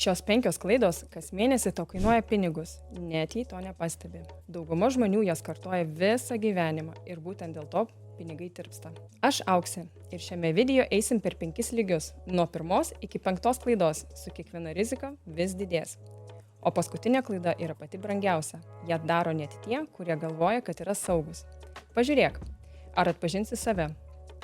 Šios 5 klaidos kas mėnesį tau kainuoja pinigus, net jei to nepastebi. Dauguma žmonių jas kartoja visą gyvenimą ir būtent dėl to pinigai tirpsta. Aš Auksė ir šiame video eisim per 5 lygius, nuo 1 iki 5 klaidos, su kiekviena rizika vis didės. O paskutinė klaida yra pati brangiausia. Ją daro net tie, kurie galvoja, kad yra saugus. Pažiūrėk, ar atpažinsi save.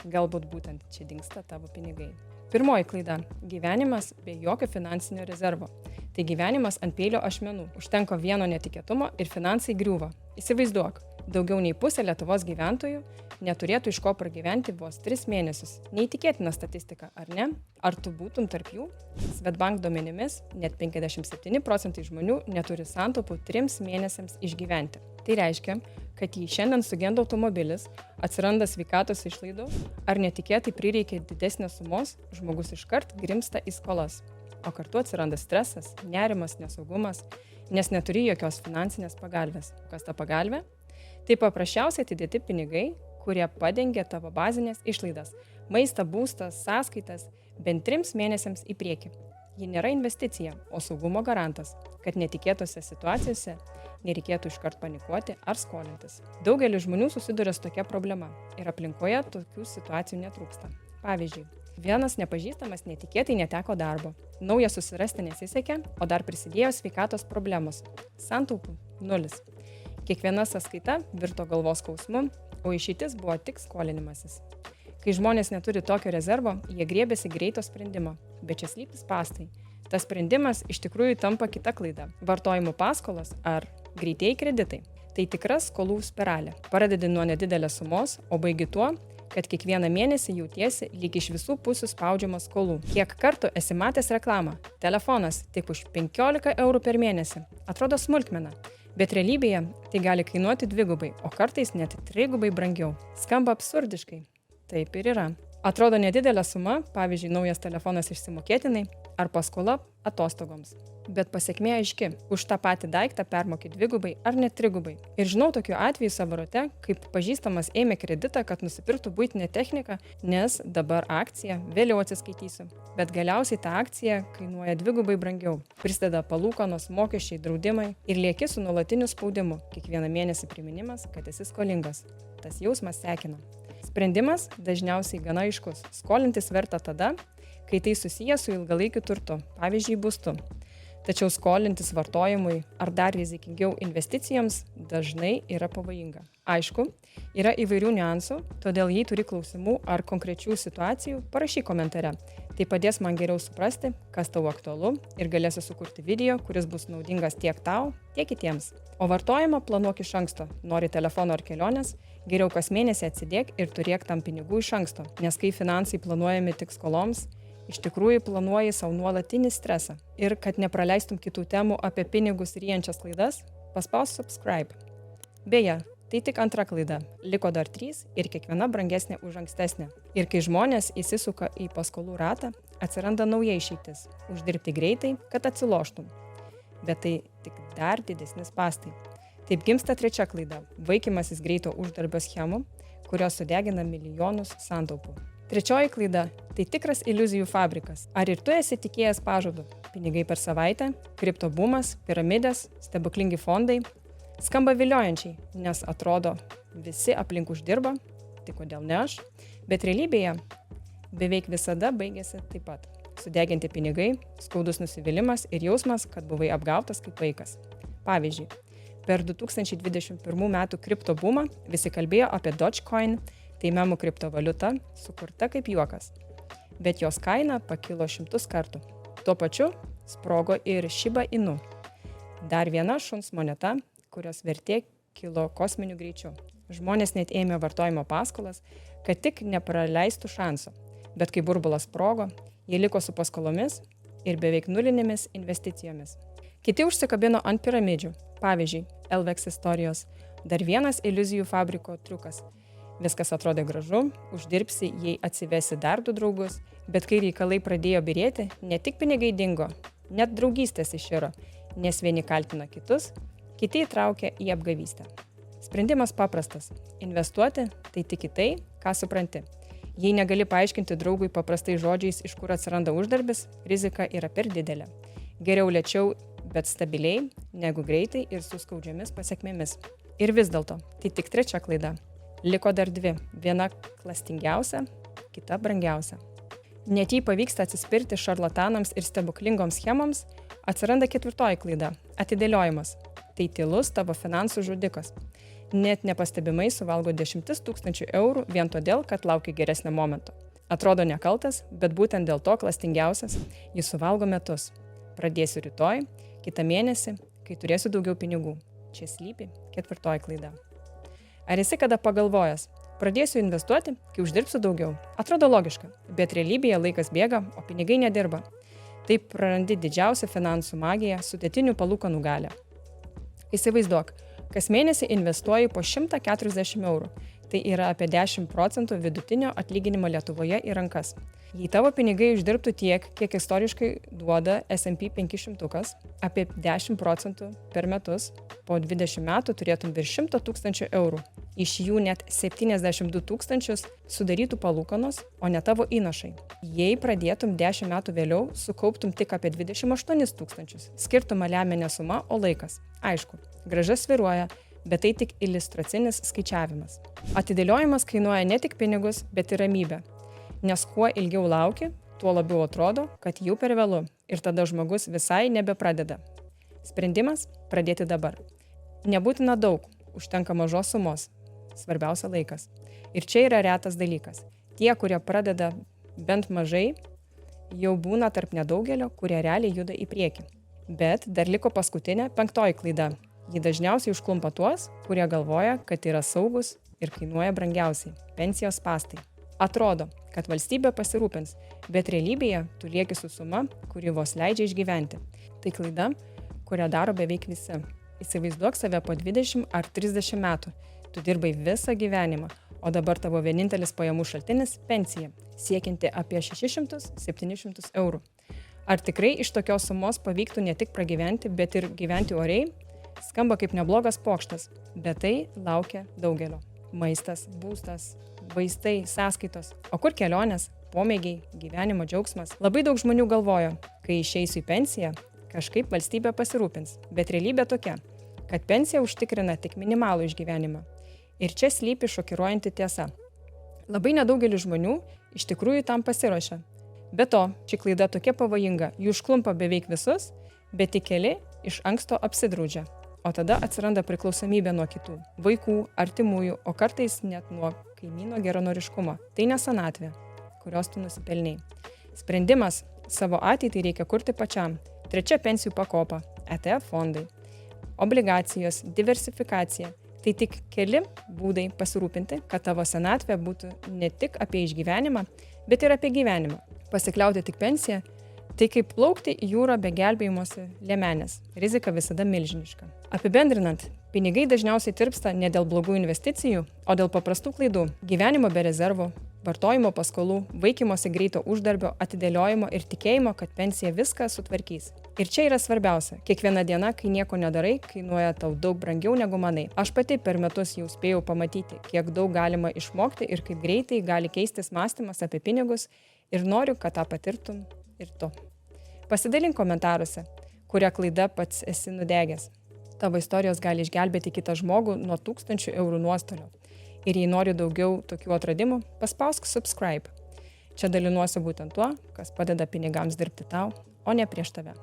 Galbūt būtent čia dingsta tavo pinigai. Pirmoji klaida – gyvenimas be jokio finansinio rezervo. Tai gyvenimas ant peilio ašmenų. Užtenka vieno netikėtumo ir finansai griūva. Įsivaizduok, daugiau nei pusė Lietuvos gyventojų neturėtų iš ko pragyventi vos 3 mėnesius. Neįtikėtina statistika, ar ne? Ar tu būtum tarp jų? Swedbank duomenimis net 57% žmonių neturi santaupų 3 mėnesiams išgyventi. Tai reiškia, kad jei šiandien sugenda automobilis, atsiranda sveikatos išlaidų, ar netikėtai prireikia didesnės sumos, žmogus iškart grimsta į skolas. O kartu atsiranda stresas, nerimas, nesaugumas, nes neturi jokios finansinės pagalbės. Kas ta pagalbė? Tai paprasčiausiai atidėti pinigai, kurie padengia tavo bazinės išlaidas – maistą, būstą, sąskaitas bent 3 mėnesiams į priekį. Ji nėra investicija, o saugumo garantas, kad netikėtose situacijose nereikėtų iškart panikuoti ar skolintis. Daugelis žmonių susiduria su tokia problema ir aplinkoje tokių situacijų netrūksta. Pavyzdžiui, vienas nepažįstamas netikėtai neteko darbo, naujas susirasti nesisekė, o dar prisidėjo sveikatos problemos. Santaupų – 0. Kiekviena sąskaita virto galvos skausmu, o išeitis buvo tik skolinimasis. Kai žmonės neturi tokio rezervo, jie griebiasi greito sprendimo, bet čia slypi spąstai. Tas sprendimas iš tikrųjų tampa kita klaida – vartojimo paskolos ar greitieji kreditai. Tai tikra skolų spiralė. Pradedi nuo nedidelės sumos, o baigi tuo, kad kiekvieną mėnesį jautiesi lyg iš visų pusių spaudžiamas skolų. Kiek kartų esi matęs reklamą? Telefonas tik už 15 eurų per mėnesį. Atrodo smulkmena. Bet realybėje tai gali kainuoti 2, o kartais net 3 brangiau. Skamba absurdiškai. Taip ir yra. Atrodo nedidelė suma, pavyzdžiui, naujas telefonas išsimokėtinai ar paskola atostogoms. Bet pasekmė aiški. Už tą patį daiktą permoki 2 ar net 3. Ir žinau tokiu atveju savo rate, kaip pažįstamas ėmė kreditą, kad nusipirktų buitinę techniką, nes dabar akcija, vėliau atsiskaitysiu. Bet galiausiai ta akcija kainuoja 2 brangiau. Prisideda palūkanos, mokesčiai, draudimai ir lieki su nuolatiniu spaudimu. Kiekvieną mėnesį priminimas, kad esi skolingas. Tas jausmas sekina. Sprendimas dažniausiai gana aiškus. Skolintis verta tada, kai tai susiję su ilgalaikiu turtu, pavyzdžiui, būstu. Tačiau skolintis vartojimui ar dar rizikingiau investicijoms dažnai yra pavojinga. Aišku, yra įvairių niuansų, todėl jei turi klausimų ar konkrečių situacijų, parašyk komentare. Tai padės man geriau suprasti, kas tau aktualu ir galėsi sukurti video, kuris bus naudingas tiek tau, tiek kitiems. O vartojimą planuok iš anksto. Nori telefono ar kelionės, geriau kas mėnesį atsidėk ir turėk tam pinigų iš anksto. Nes kai finansai planuojami tik skoloms, iš tikrųjų planuoji savo nuolatinį stresą. Ir kad nepraleistum kitų temų apie pinigus ryjančias klaidas, paspausk subscribe. Beje, tai tik antra klaida. Liko dar 3 ir kiekviena brangesnė už ankstesnę. Ir kai žmonės įsisuka į paskolų ratą, atsiranda nauja išeitis – uždirbti greitai, kad atsiloštum. Bet tai tik dar didesni spąstai. Taip gimsta 3 klaida – vaikymasis greito uždarbio schemų, kurios sudegina milijonus santaupų. 3 klaida – tai tikras iliuzijų fabrikas. Ar ir tu esi tikėjęs pažadu? Pinigai per savaitę, kripto bumas, piramidės, stebuklingi fondai. Skamba viliojančiai, nes atrodo visi aplink uždirba, tai kodėl ne aš? Bet realybėje beveik visada baigėsi taip pat. Sudeginti pinigai, skaudus nusivylimas ir jausmas, kad buvai apgautas kaip vaikas. Pavyzdžiui, per 2021 metų kripto bumą visi kalbėjo apie Dogecoin, tai memų kriptovaliuta, sukurta kaip juokas. Bet jos kaina pakilo 100 kartų. Tuo pačiu sprogo ir Shiba Inu. Dar viena šuns moneta, kurios vertė kilo kosminiu greičiu. Žmonės net ėmė vartojimo paskolas, kad tik nepraleistų šanso. Bet kai burbulas sprogo, jie liko su paskolomis ir beveik nulinėmis investicijomis. Kiti užsikabino ant piramidžių. Pavyzdžiui, LVX istorijos. Dar vienas iliuzijų fabriko triukas. Viskas atrodė gražu, uždirbsi, jei atsivesi dar 2 draugus, bet kai reikalai pradėjo byrėti, ne tik pinigai dingo, net draugystės iširo, nes vieni kaltina kitus, kiti įtraukia į apgavystę. Sprendimas paprastas – investuoti tai tik į tai, ką supranti. Jei negali paaiškinti draugui paprastai žodžiais, iš kur atsiranda uždarbis, rizika yra per didelė. Geriau lėčiau, bet stabiliai, negu greitai ir su skaudžiamis pasekmėmis. Ir vis dėlto, tai tik 3 klaida. Liko dar 2. Viena klastingiausia, kita brangiausia. Net jei pavyksta atsispirti šarlatanams ir stebuklingoms schemoms, atsiranda 4 klaida – atidėliojimas. Tai tylus tavo finansų žudikas. Net nepastebimai suvalgo 10 000 eurų vien todėl, kad laukia geresnio momento. Atrodo nekaltas, bet būtent dėl to klastingiausias, jis suvalgo metus. Pradėsiu rytoj, kitą mėnesį, kai turėsiu daugiau pinigų. Čia slypi 4 klaida. Ar esi kada pagalvojęs? Pradėsiu investuoti, kai uždirbsiu daugiau. Atrodo logiška, bet realybėje laikas bėga, o pinigai nedirba. Taip prarandi didžiausią finansų magiją sudėtinių palūkanų galią. Įsivaizduok, kas mėnesį investuoji po 140 eurų. Tai yra apie 10% vidutinio atlyginimo Lietuvoje į rankas. Jei tavo pinigai uždirbtų tiek, kiek istoriškai duoda S&P 500, apie 10% per metus, po 20 metų turėtum virš 100 000 eurų. Iš jų net 72 000 sudarytų palūkanos, o ne tavo įnašai. Jei pradėtum 10 metų vėliau, sukauptum tik apie 28 000. Skirtumą lemia ne suma, o laikas. Aišku, grąža svyruoja, bet tai tik iliustracinis skaičiavimas. Atidėliojimas kainuoja ne tik pinigus, bet ir ramybę. Nes kuo ilgiau lauki, tuo labiau atrodo, kad jau per vėlu ir tada žmogus visai nebepradeda. Sprendimas – pradėti dabar. Nebūtina daug, užtenka mažos sumos. Svarbiausia laikas. Ir čia yra retas dalykas. Tie, kurie pradeda bent mažai, jau būna tarp nedaugelio, kurie realiai juda į priekį. Bet dar liko paskutinė 5 klaida. Ji dažniausiai užklumpa tuos, kurie galvoja, kad yra saugus ir kainuoja brangiausiai – pensijos spąstai. Atrodo, kad valstybė pasirūpins, bet realybėje tu lieki su suma, kuri vos leidžia išgyventi. Tai klaida, kurią daro beveik visi. Įsivaizduok save po 20 ar 30 metų. Tu dirbai visą gyvenimą, o dabar tavo vienintelis pajamų šaltinis – pensija, siekianti apie 600–700 eurų. Ar tikrai iš tokios sumos pavyktų ne tik pragyventi, bet ir gyventi oriai? Skamba kaip neblogas pokštas, bet tai laukia daugelio. Maistas, būstas, vaistai, sąskaitos. O kur kelionės, pomėgiai, gyvenimo džiaugsmas? Labai daug žmonių galvoja, kai išeisiu į pensiją, kažkaip valstybė pasirūpins. Bet realybė tokia, kad pensija užtikrina tik minimalų išgyvenimą. Ir čia slypi šokiruojanti tiesa. Labai nedaugelis žmonių iš tikrųjų tam pasiruošia. Be to, ši klaida tokia pavojinga, jų užklumpa beveik visus, bet tik keli iš anksto apsidraudžia. O tada atsiranda priklausomybė nuo kitų – vaikų, artimųjų, o kartais net nuo kaimyno geranoriškumo. Tai ne senatvė, kurios tu nusipelnei. Sprendimas – savo ateitį reikia kurti pačiam. 3 pensijų pakopa – ETF fondai, obligacijos, diversifikacija. Tai tik keli būdai pasirūpinti, kad tavo senatvė būtų ne tik apie išgyvenimą, bet ir apie gyvenimą. Pasikliauti tik pensiją – tai kaip plaukti į jūrą be gelbėjimosi liemenės. Rizika visada milžiniška. Apibendrinant, pinigai dažniausiai tirpsta ne dėl blogų investicijų, o dėl paprastų klaidų. Gyvenimo be rezervų, vartojimo paskolų, vaikymosi greito uždarbio, atidėliojimo ir tikėjimo, kad pensija viską sutvarkys. Ir čia yra svarbiausia. Kiekviena diena, kai nieko nedarai, kainuoja tau daug brangiau negu manai. Aš pati per metus jau spėjau pamatyti, kiek daug galima išmokti ir kaip greitai gali keistis mąstymas apie pinigus ir noriu, kad tą patirtum ir tu. Pasidalink komentaruose, kuria klaida pats esi nudegęs. Tavo istorijos gali išgelbėti kitą žmogų nuo 1000 eurų nuostolio. Ir jei nori daugiau tokių atradimų, paspausk subscribe. Čia dalinuosi būtent tuo, kas padeda pinigams dirbti tau, o ne prieš tave.